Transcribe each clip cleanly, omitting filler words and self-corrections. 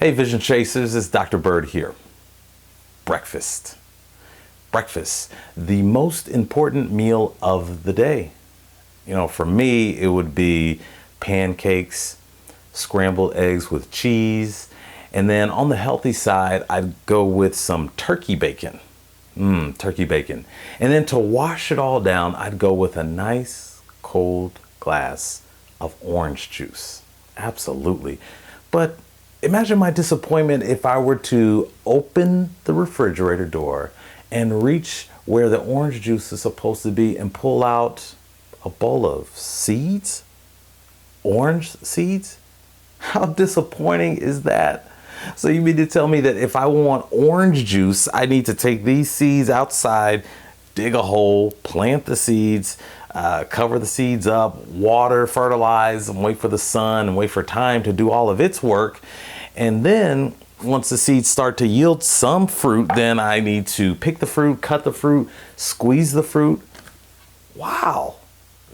Hey, Vision Chasers, it's Dr. Byrd here. Breakfast. Breakfast, the most important meal of the day. For me, it would be pancakes, scrambled eggs with cheese, and then on the healthy side, I'd go with some turkey bacon. Turkey bacon. And then to wash it all down, I'd go with a nice cold glass of orange juice. Absolutely. But imagine my disappointment if I were to open the refrigerator door and reach where the orange juice is supposed to be and pull out a bowl of seeds? Orange seeds? How disappointing is that? So you mean to tell me that if I want orange juice, I need to take these seeds outside, dig a hole, plant the seeds, cover the seeds up, water, fertilize, and wait for the sun and wait for time to do all of its work. And then once the seeds start to yield some fruit, then I need to pick the fruit, cut the fruit, squeeze the fruit. Wow,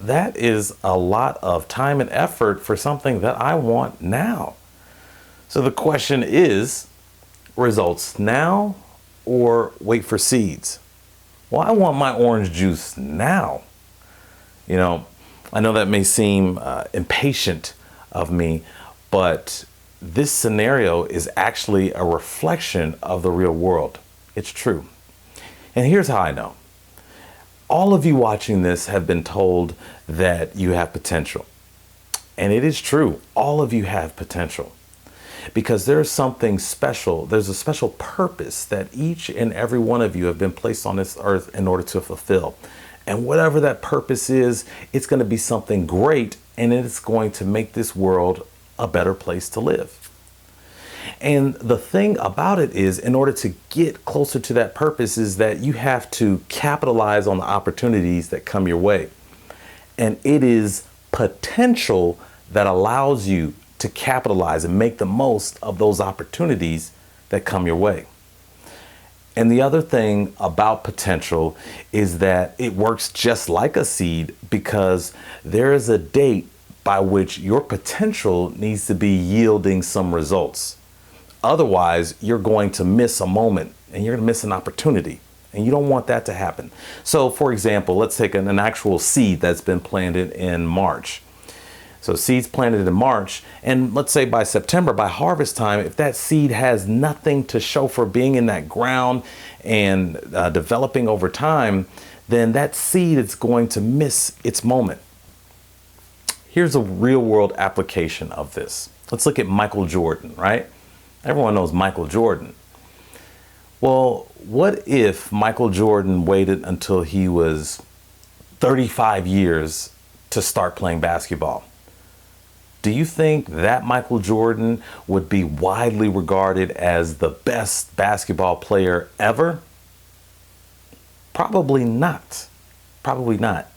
that is a lot of time and effort for something that I want now. So the question is, results now or wait for seeds? Well, I want my orange juice now. I know that may seem impatient of me, but this scenario is actually a reflection of the real world. It's true. And here's how I know. All of you watching this have been told that you have potential. And it is true. All of you have potential. Because there's something special. There's a special purpose that each and every one of you have been placed on this earth in order to fulfill. And whatever that purpose is, it's going to be something great, and it's going to make this world a better place to live. And the thing about it is, in order to get closer to that purpose, is that you have to capitalize on the opportunities that come your way. And it is potential that allows you to capitalize and make the most of those opportunities that come your way. And the other thing about potential is that it works just like a seed, because there is a date by which your potential needs to be yielding some results. Otherwise, you're going to miss a moment and you're going to miss an opportunity. And you don't want that to happen. So, for example, let's take an actual seed that's been planted in March. So seeds planted in March, and let's say by September, by harvest time, if that seed has nothing to show for being in that ground and developing over time, then that seed is going to miss its moment. Here's a real world application of this. Let's look at Michael Jordan, right? Everyone knows Michael Jordan. Well, what if Michael Jordan waited until he was 35 years to start playing basketball? Do you think that Michael Jordan would be widely regarded as the best basketball player ever? Probably not. Probably not.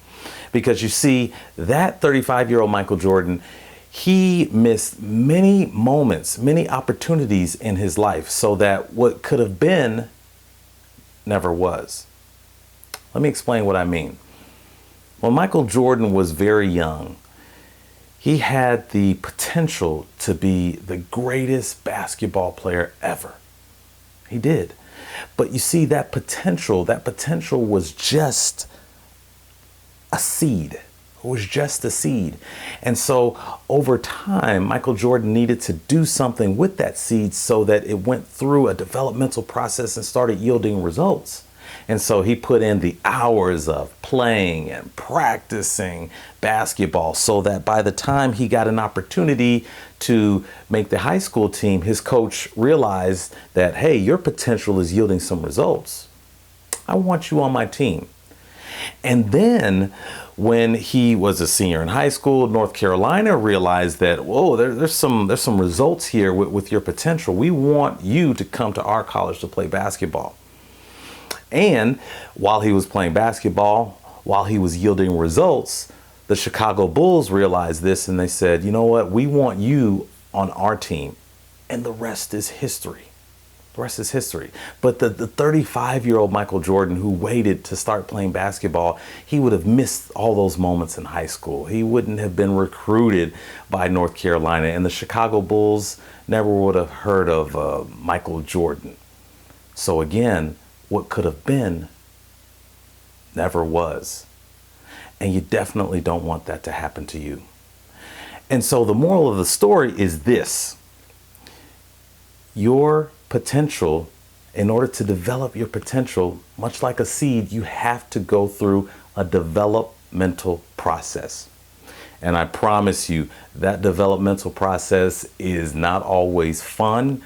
Because you see, that 35-year-old Michael Jordan, he missed many moments, many opportunities in his life, so that what could have been never was. Let me explain what I mean. When Michael Jordan was very young, he had the potential to be the greatest basketball player ever. He did. But you see, that potential was just a seed. It was just a seed. And so over time, Michael Jordan needed to do something with that seed so that it went through a developmental process and started yielding results. And so he put in the hours of playing and practicing basketball so that by the time he got an opportunity to make the high school team, his coach realized that, hey, your potential is yielding some results. I want you on my team. And then when he was a senior in high school, North Carolina realized that, whoa, there's some results here with your potential. We want you to come to our college to play basketball. And while he was playing basketball, while he was yielding results, the Chicago Bulls realized this and they said, you know what, we want you on our team. And the rest is history. The rest is history. But the 35-year-old Michael Jordan who waited to start playing basketball, he would have missed all those moments in high school. He wouldn't have been recruited by North Carolina, and the Chicago Bulls never would have heard of Michael Jordan. So again, what could have been never was. And you definitely don't want that to happen to you. And so the moral of the story is this: your potential, in order to develop your potential, much like a seed, you have to go through a developmental process. And I promise you that developmental process is not always fun.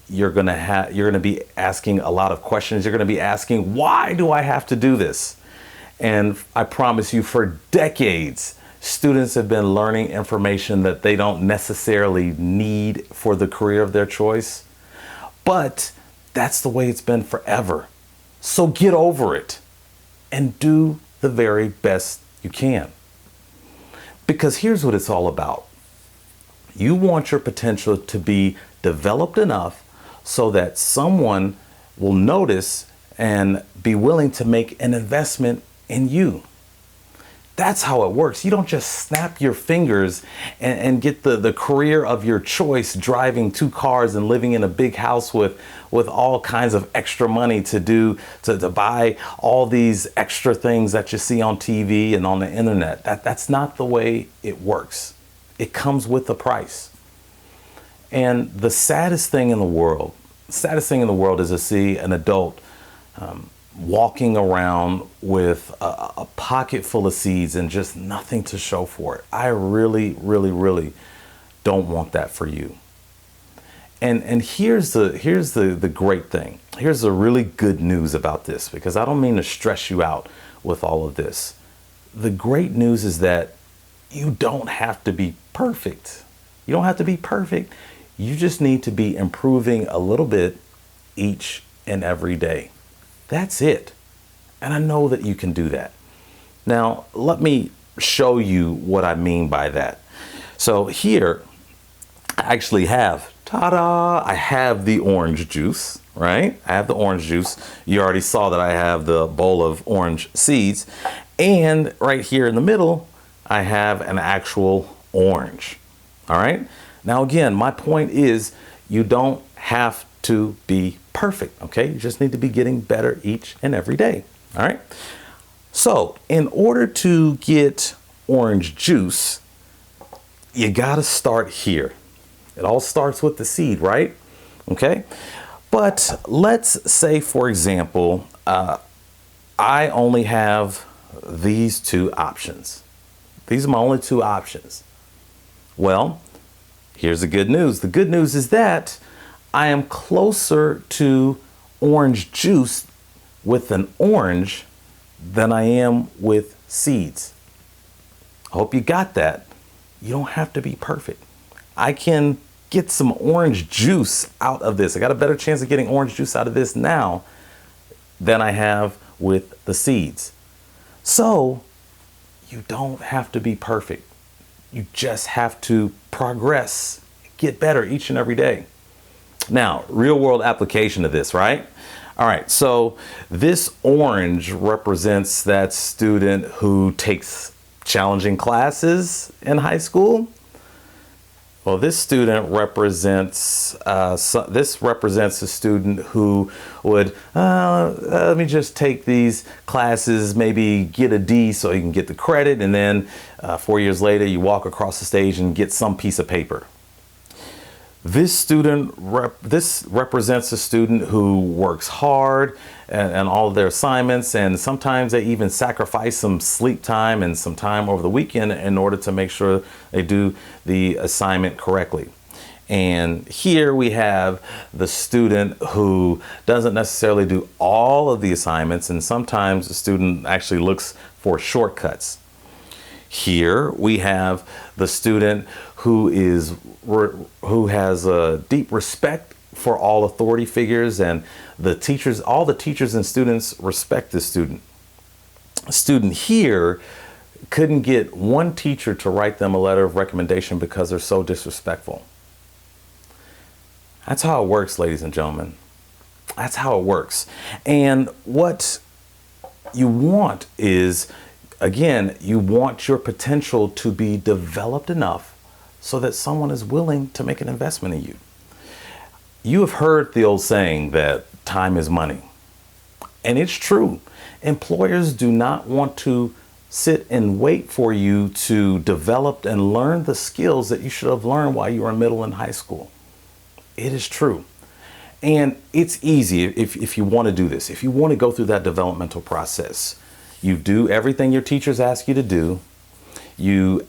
You're going to be asking a lot of questions. You're going to be asking, why do I have to do this? And I promise you, for decades, students have been learning information that they don't necessarily need for the career of their choice. But that's the way it's been forever. So get over it and do the very best you can. Because here's what it's all about. You want your potential to be developed enough so that someone will notice and be willing to make an investment in you. That's how it works. You don't just snap your fingers and get the career of your choice, driving 2 cars and living in a big house with all kinds of extra money to buy all these extra things that you see on TV and on the internet. That's not the way it works. It comes with a price. And the saddest thing in the world is to see an adult walking around with a pocket full of seeds and just nothing to show for it. I really, really, really don't want that for you. And here's the great thing. Here's the really good news about this, because I don't mean to stress you out with all of this. The great news is that you don't have to be perfect. You don't have to be perfect. You just need to be improving a little bit each and every day. That's it. And I know that you can do that. Now, let me show you what I mean by that. So here, I actually have, ta-da, I have the orange juice, right? I have the orange juice. You already saw that I have the bowl of orange seeds. And right here in the middle, I have an actual orange. All right. Now, again, my point is you don't have to be perfect. OK, you just need to be getting better each and every day. All right. So in order to get orange juice, you got to start here. It all starts with the seed, right? OK, but let's say, for example, I only have these 2 options. These are my only 2 options. Well, here's the good news. The good news is that I am closer to orange juice with an orange than I am with seeds. I hope you got that. You don't have to be perfect. I can get some orange juice out of this. I got a better chance of getting orange juice out of this now than I have with the seeds. So you don't have to be perfect. You just have to progress, get better each and every day. Now, real world application of this, right? All right, so this orange represents that student who takes challenging classes in high school. Well, this student represents a student who would, let me just take these classes, maybe get a D so you can get the credit, and then 4 years later you walk across the stage and get some piece of paper. This represents a student who works hard and all of their assignments, and sometimes they even sacrifice some sleep time and some time over the weekend in order to make sure they do the assignment correctly. And here we have the student who doesn't necessarily do all of the assignments, and sometimes the student actually looks for shortcuts. Here we have the student who has a deep respect for all authority figures, and all the teachers and students respect this student. A student here couldn't get one teacher to write them a letter of recommendation because they're so disrespectful. That's how it works, ladies and gentlemen. That's how it works. And what you want is, again, you want your potential to be developed enough so that someone is willing to make an investment in you. You have heard the old saying that time is money. And it's true. Employers do not want to sit and wait for you to develop and learn the skills that you should have learned while you were in middle and high school. It is true. And it's easy if you want to do this. If you want to go through that developmental process, you do everything your teachers ask you to do. You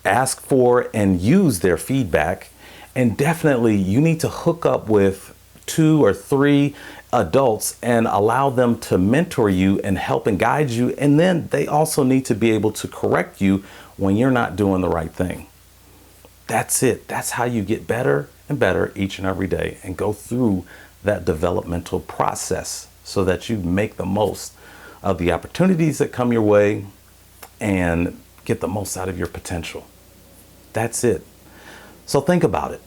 ask for and use their feedback. And definitely you need to hook up with 2 or 3 adults and allow them to mentor you and help and guide you. And then they also need to be able to correct you when you're not doing the right thing. That's it. That's how you get better and better each and every day and go through that developmental process so that you make the most of the opportunities that come your way and get the most out of your potential. That's it. So think about it.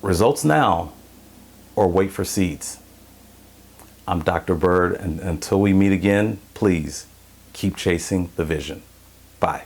Results now or wait for seeds. I'm Dr. Byrd, and until we meet again, please keep chasing the vision. Bye.